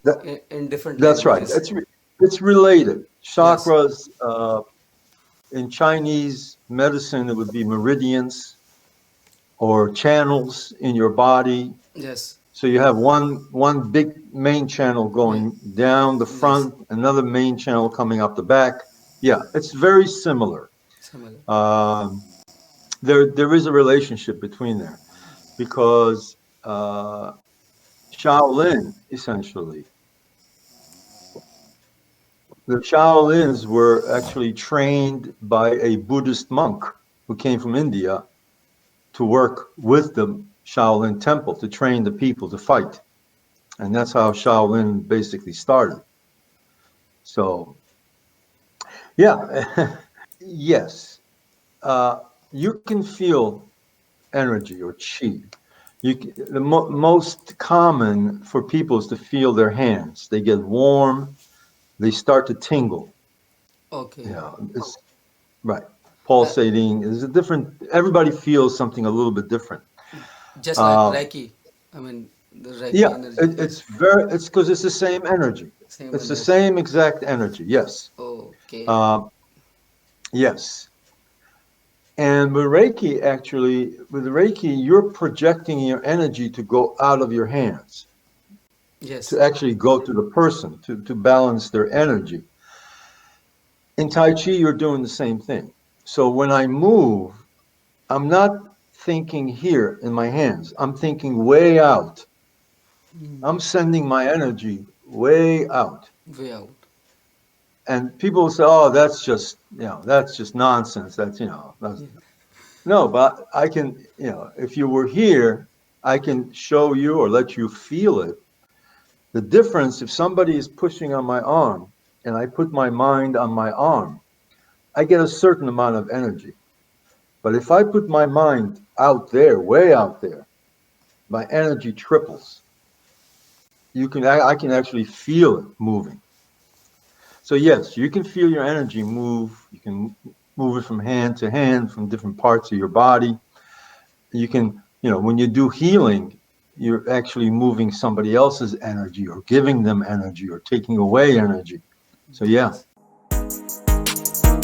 That, in different that's right. languages. It's related. Yes. Chakras, in Chinese medicine, it would be meridians or channels in your body. Yes. So you have one big main channel May, going down the yes. front, another main channel coming up the back. Yeah, it's very similar. Similar. Um, there is a relationship between there because Shaolin, essentially, the Shaolins were actually trained by a Buddhist monk who came from India to work with the Shaolin temple to train the people to fight. And that's how Shaolin basically started. So, yeah, yes, you can feel energy or chi. The most common for people is to feel their hands. They get warm, they start to tingle. Okay. Yeah, it's right. Uh, Pulsating is a different. Everybody feels something a little bit different. just like Uh, Reiki. I mean, the yeah, Reiki energy. it's Yes. very. It's because it's the same energy. Same It's the energy. same exact energy. Yes. Okay. Uh, yes. And with Reiki, actually, with Reiki, you're projecting your energy to go out of your hands, to Yes. actually go to the person, to balance their energy. In Tai Chi, you're doing the same thing. So when I move, I'm not thinking here in my hands. I'm thinking way out. I'm sending my energy way out. Way out. And people say, oh, that's just nonsense. That's Yeah. no, but I can, if you were here, I can show you or let you feel it. The difference, if somebody is pushing on my arm and I put my mind on my arm, I get a certain amount of energy. But if I put my mind out there, way out there, my energy triples. I can actually feel it moving. So yes, you can feel your energy move. You can move it from hand to hand, from different parts of your body. You can, when you do healing, you're actually moving somebody else's energy or giving them energy or taking away energy. So yeah.